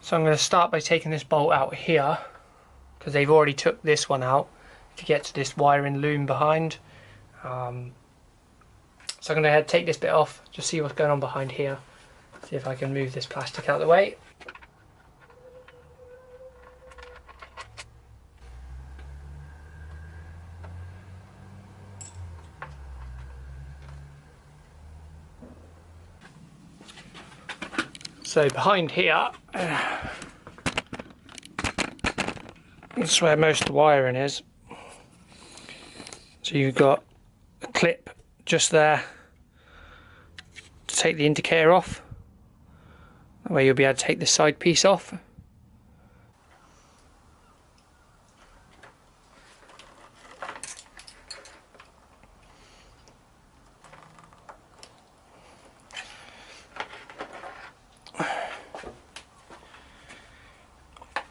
So I'm going to start by taking this bolt out here, because they've already took this one out to get to this wiring loom behind. So I'm going to take this bit off, just see what's going on behind here. See if I can move this plastic out of the way. So behind here, that's where most of the wiring is. So you've got a clip just there to take the indicator off. That way you'll be able to take the side piece off.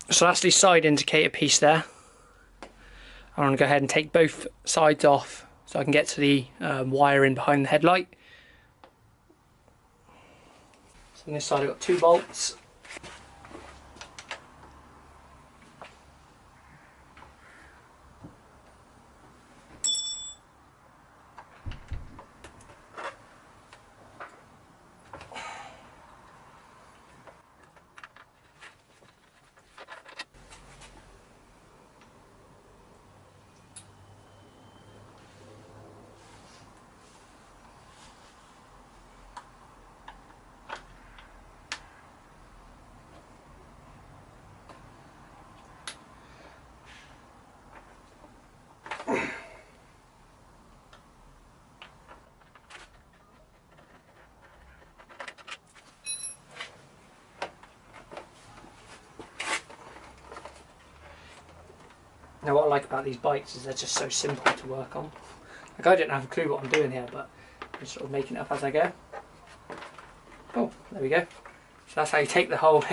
So that's the side indicator piece there. I'm going to go ahead and take both sides off so I can get to the wiring behind the headlight. So on this side I've got 2 bolts. Now what I like about these bikes is they're just so simple to work on. Like, I don't have a clue what I'm doing here, but I'm sort of making it up as I go. Oh, there we go. So that's how you take the whole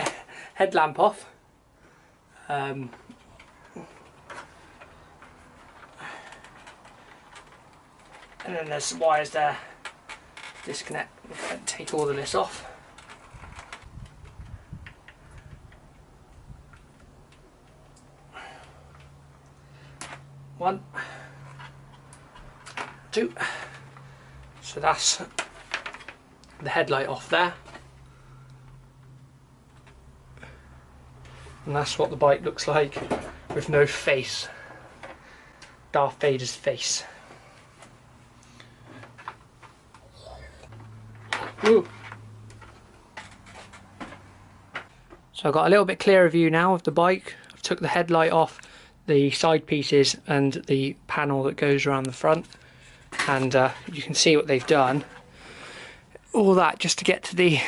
headlamp off. And then there's some wires there. Disconnect and take all of this off. One, 2. So that's the headlight off there. And that's what the bike looks like with no face. Darth Vader's face. Ooh. So I've got a little bit clearer view now of the bike. I've took the headlight off, the side pieces and the panel that goes around the front, and you can see what they've done. All that just to get to the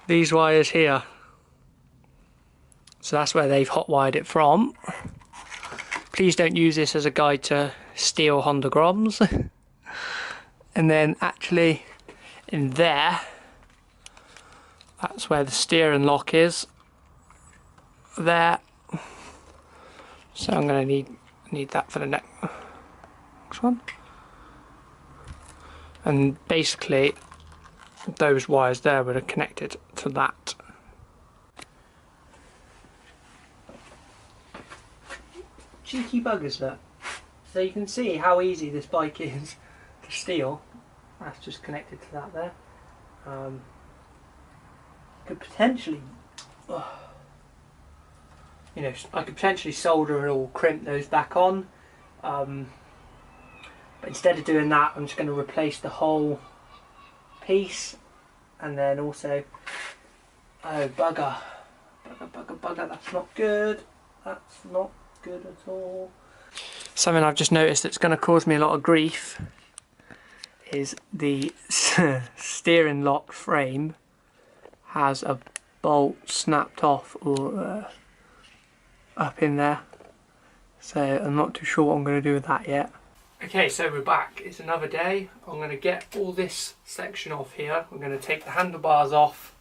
these wires here. So that's where they've hot wired it from. Please don't use this as a guide to steal Honda Groms. And then actually in there, that's where the steering lock is. There. So I'm going to need that for the next one. And basically those wires there would have connected to that. Cheeky buggers that. So you can see how easy this bike is to steal. That's just connected to that there. Could potentially, you know, I could potentially solder or crimp those back on, but instead of doing that, I'm just going to replace the whole piece, and then also, oh bugger, that's not good. That's not good at all. Something I've just noticed that's going to cause me a lot of grief is the steering lock frame has a bolt snapped off or up in there, so I'm not too sure what I'm going to do with that yet. Okay, so we're back. It's another day. I'm going to get all this section off here. I'm going to take the handlebars off,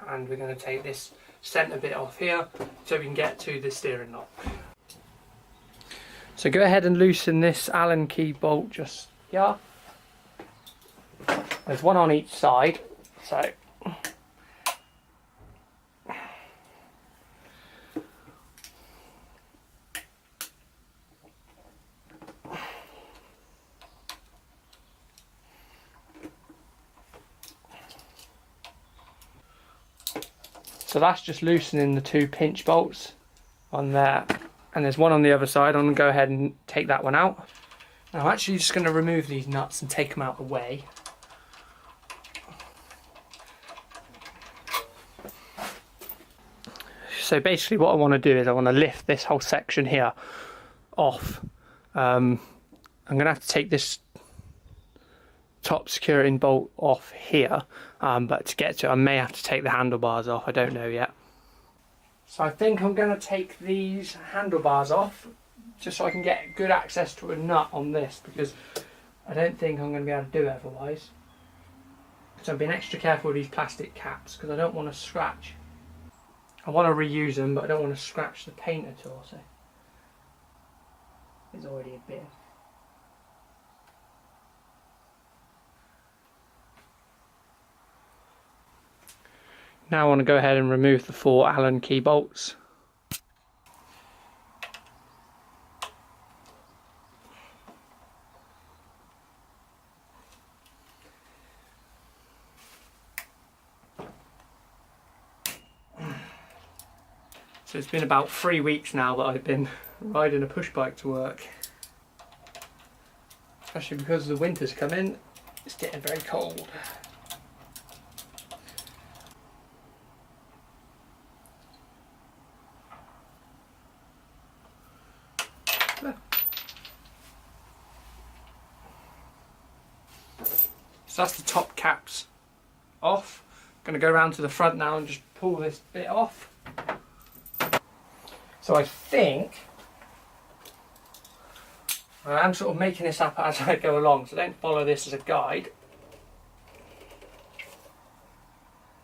and we're going to take this centre bit off here so we can get to the steering lock. So go ahead and loosen this Allen key bolt just here. There's one on each side, so So that's just loosening the 2 pinch bolts on there, and there's one on the other side. I'm going to go ahead and take that one out. Now I'm actually just going to remove these nuts and take them out of the way. So basically what I want to do is I want to lift this whole section here off. I'm going to have to take this top securing bolt off here, but to get to it I may have to take the handlebars off. I don't know yet. So I think I'm going to take these handlebars off just so I can get good access to a nut on this, because I don't think I'm going to be able to do it otherwise. So I'm being extra careful with these plastic caps because I don't want to scratch. I want to reuse them, but I don't want to scratch the paint at all. So there's already a bit. Now I want to go ahead and remove the 4 Allen key bolts. So it's been about 3 weeks now that I've been riding a push bike to work. Especially because the winter's come in, it's getting very cold. So that's the top caps off. I'm going to go around to the front now and just pull this bit off. So I think I'm sort of making this up as I go along, so don't follow this as a guide.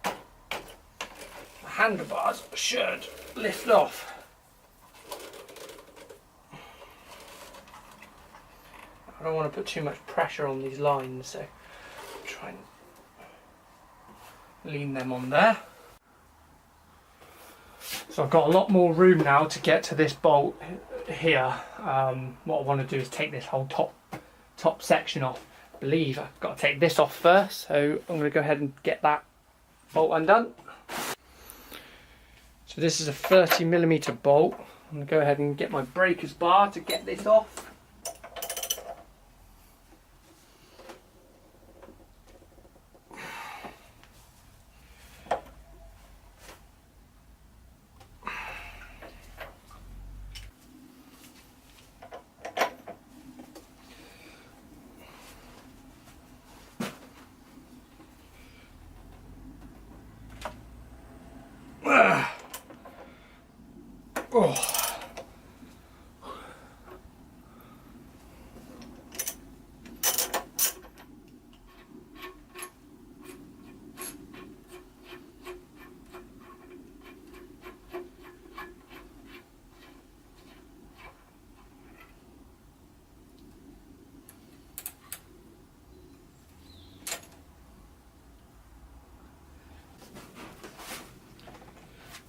The handlebars should lift off. I don't want to put too much pressure on these lines, so try and lean them on there. So I've got a lot more room now to get to this bolt here. What I want to do is take this whole top section off. I believe I've got to take this off first, so I'm going to go ahead and get that bolt undone. So this is a 30mm bolt. I'm going to go ahead and get my breaker's bar to get this off. Oh.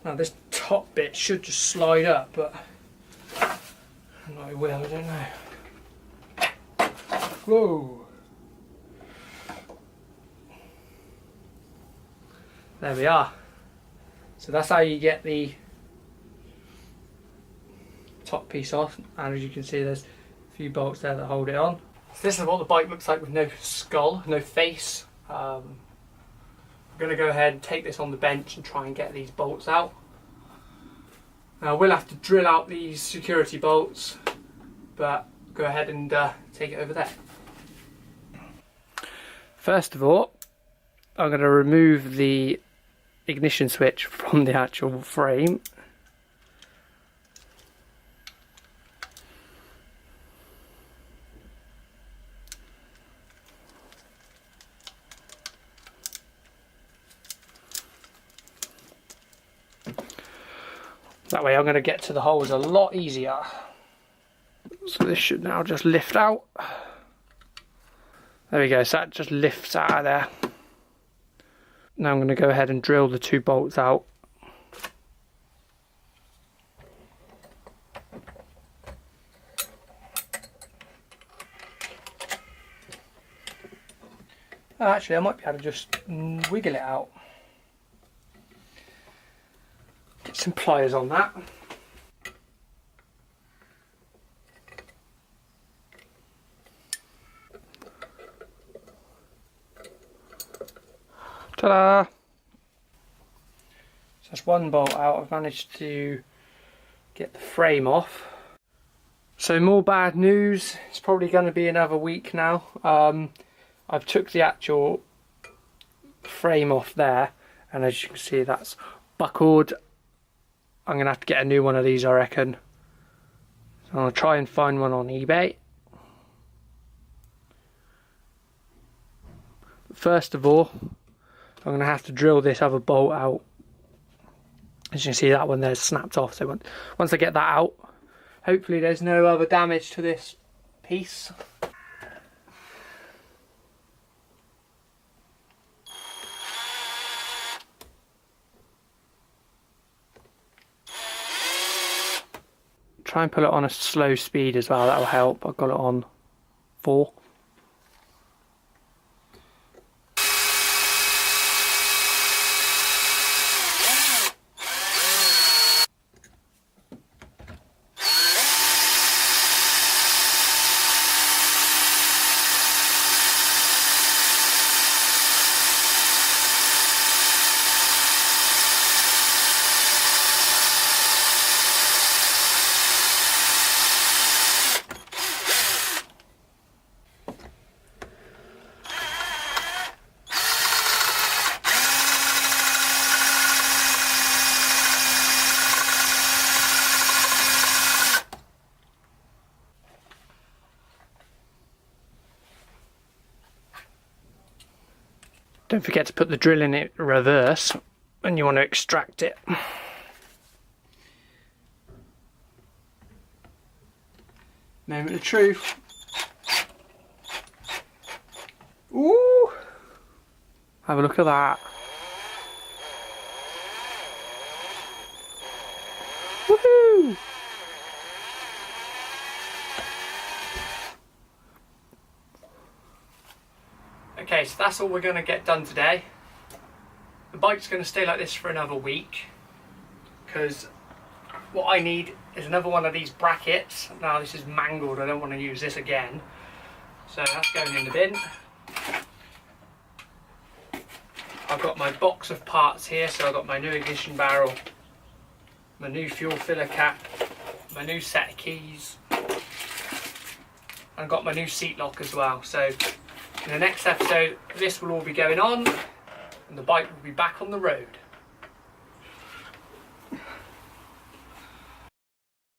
Now this top bit should just slide up, but no, it will, I don't know. Whoa! There we are. So that's how you get the top piece off, and as you can see there's a few bolts there that hold it on. So this is what the bike looks like with no skull, no face. I'm going to go ahead and take this on the bench and try and get these bolts out. Now we'll have to drill out these security bolts, but go ahead and take it over there. First of all, I'm going to remove the ignition switch from the actual frame. That way I'm going to get to the holes a lot easier. So this should now just lift out. There we go, so that just lifts out of there. Now I'm going to go ahead and drill the 2 bolts out. Actually, I might be able to just wiggle it out. Get some pliers on that. Ta-da! So that's one bolt out. I've managed to get the frame off. So more bad news. It's probably going to be another week now. I've took the actual frame off there, and as you can see, that's buckled. I'm going to have to get a new one of these, I reckon. So I'm going to try and find one on eBay. First of all, I'm going to have to drill this other bolt out. As you can see, that one there's snapped off. So once I get that out, hopefully there's no other damage to this piece. Try and put it on a slow speed as well, that will help. I've got it on 4. Don't forget to put the drill in it reverse when you want to extract it. Moment of truth. Ooh! Have a look at that. Woohoo! Okay, so that's all we're going to get done today. The bike's going to stay like this for another week, because what I need is another one of these brackets. Now this is mangled, I don't want to use this again. So that's going in the bin. I've got my box of parts here, so I've got my new ignition barrel, my new fuel filler cap, my new set of keys, and I've got my new seat lock as well. So in the next episode, this will all be going on, and the bike will be back on the road.